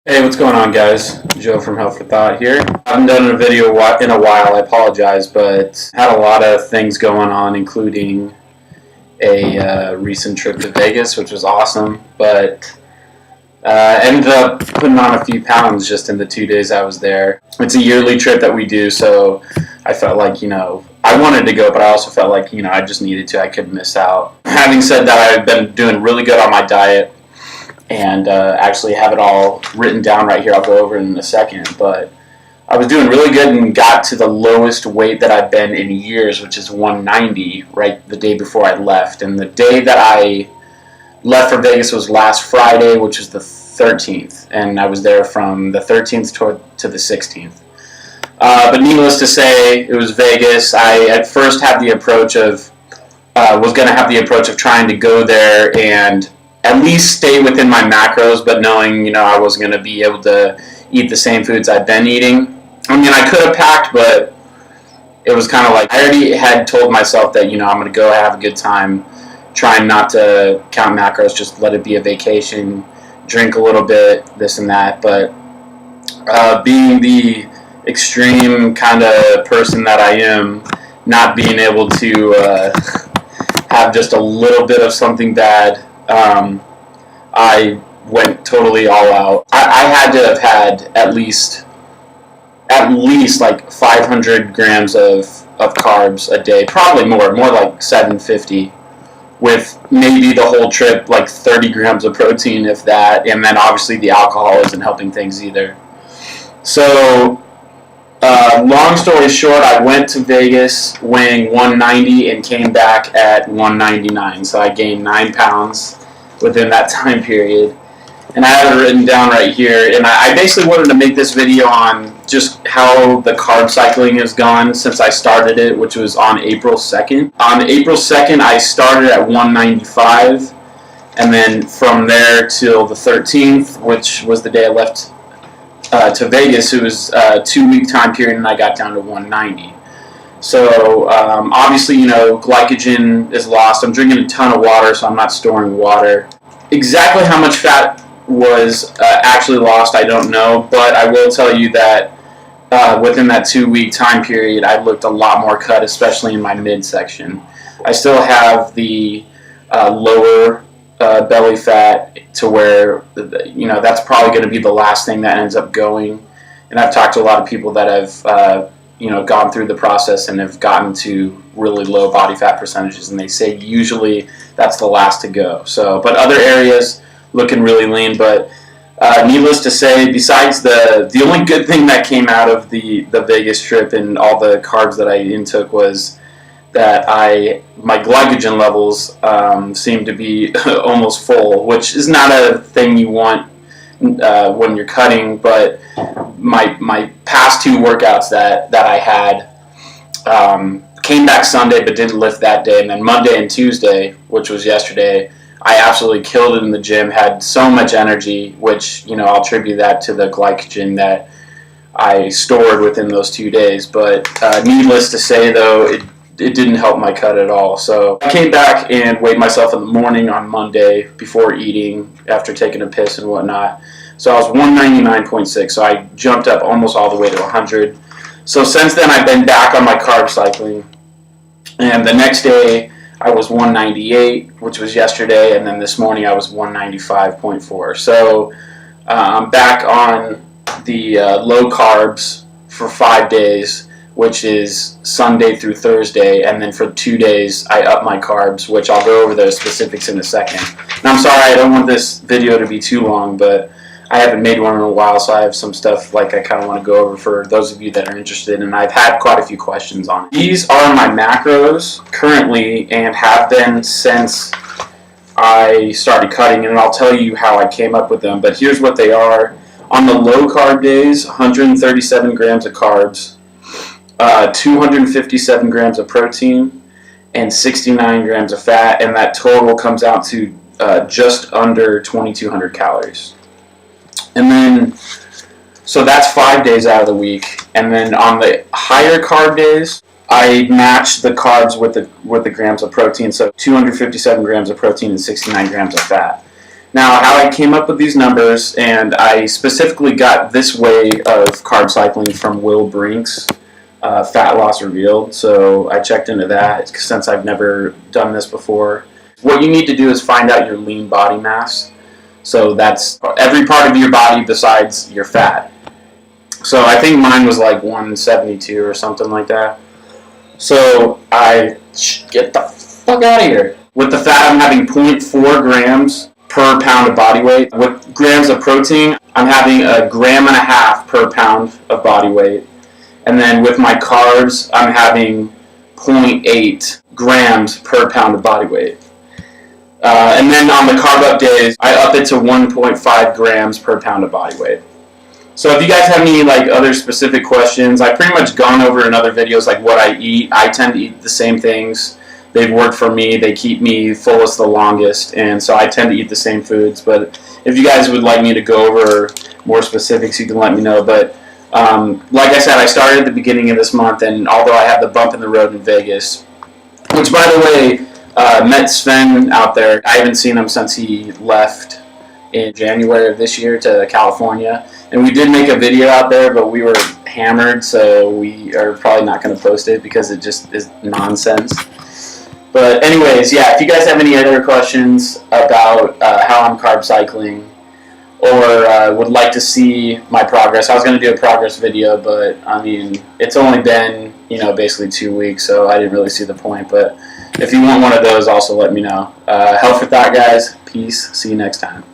Hey, what's going on, guys? Joe from Health for Thought here. I haven't done a video in a while, I apologize, but had a lot of things going on, including a recent trip to Vegas, which was awesome, but ended up putting on a few pounds just in the 2 days I was there. It's a yearly trip that we do, so I felt like, I wanted to go, but I also felt like, I just needed to. I couldn't miss out. Having said that, I've been doing really good on my diet, and actually have it all written down right here. I'll go over it in a second, but I was doing really good and got to the lowest weight that I've been in years, which is 190, right the day before I left. And the day that I left for Vegas was last Friday, which was the 13th, and I was there from the 13th to the 16th. But needless to say, it was Vegas. I at first had the approach of, was going to have the approach of trying to go there and at least stay within my macros, but knowing, I wasn't going to be able to eat the same foods I'd been eating. I mean, I could have packed, but it was kind of like, I already had told myself that, I'm going to go have a good time, trying not to count macros, just let it be a vacation, drink a little bit, this and that. But being the extreme kind of person that I am, not being able to have just a little bit of something bad, I went totally all out. I had to have had at least like 500 grams of carbs a day, probably more like 750, with maybe the whole trip like 30 grams of protein, if that, and then obviously the alcohol isn't helping things either. So long story short, I went to Vegas weighing 190 and came back at 199. So I gained 9 pounds within that time period. And I have it written down right here. And I basically wanted to make this video on just how the carb cycling has gone since I started it, which was on April 2nd. On April 2nd, I started at 195. And then from there till the 13th, which was the day I left to Vegas, it was a 2-week time period, and I got down to 190. So obviously, glycogen is lost. I'm drinking a ton of water, so I'm not storing water. Exactly how much fat was actually lost, I don't know, but I will tell you that within that 2-week time period, I looked a lot more cut, especially in my midsection. I still have the lower belly fat to where, that's probably going to be the last thing that ends up going. And I've talked to a lot of people that have, gone through the process and have gotten to really low body fat percentages, and they say usually that's the last to go. So, but other areas looking really lean. But needless to say, besides the only good thing that came out of the Vegas trip and all the carbs that I intook was that my glycogen levels seem to be almost full, which is not a thing you want when you're cutting. But my past 2 workouts that I had came back Sunday but didn't lift that day, and then Monday and Tuesday, which was yesterday, I absolutely killed it in the gym, had so much energy, which I'll attribute that to the glycogen that I stored within those 2 days. But needless to say, though, it didn't help my cut at all. So I came back and weighed myself in the morning on Monday before eating, after taking a piss and whatnot. So I was 199.6, so I jumped up almost all the way to 100. So since then, I've been back on my carb cycling. And the next day, I was 198, which was yesterday, and then this morning I was 195.4. So I'm back on the low carbs for 5 days, which is Sunday through Thursday, and then for 2 days I up my carbs, which I'll go over those specifics in a second. And I'm sorry, I don't want this video to be too long, but I haven't made one in a while, so I have some stuff I kind of want to go over for those of you that are interested, and I've had quite a few questions on it. These are my macros currently and have been since I started cutting, and I'll tell you how I came up with them, but here's what they are. On the low carb days, 137 grams of carbs, 257 grams of protein, and 69 grams of fat, and that total comes out to just under 2,200 calories. And then, so that's 5 days out of the week. And then on the higher carb days, I match the carbs with the grams of protein. So 257 grams of protein and 69 grams of fat. Now, how I came up with these numbers, and I specifically got this way of carb cycling from Will Brink's Fat Loss Revealed. So I checked into that since I've never done this before. What you need to do is find out your lean body mass. So that's every part of your body besides your fat. So I think mine was like 172 or something like that. So I get the fuck out of here. With the fat, I'm having 0.4 grams per pound of body weight. With grams of protein, I'm having 1.5 grams per pound of body weight. And then with my carbs, I'm having 0.8 grams per pound of body weight. And then on the carb up days, I up it to 1.5 grams per pound of body weight. So if you guys have any like other specific questions, I've pretty much gone over in other videos like what I eat. I tend to eat the same things. They've worked for me. They keep me fullest the longest, and so I tend to eat the same foods. But if you guys would like me to go over more specifics, you can let me know. But like I said, I started at the beginning of this month, and although I had the bump in the road in Vegas, which by the way, met Sven out there. I haven't seen him since he left in January of this year to California. And we did make a video out there, but we were hammered, so we are probably not going to post it because it just is nonsense. But anyways, yeah, if you guys have any other questions about how I'm carb cycling or would like to see my progress, I was going to do a progress video, but I mean, it's only been, basically 2 weeks, so I didn't really see the point. But if you want one of those, also let me know. Health with that, guys. Peace. See you next time.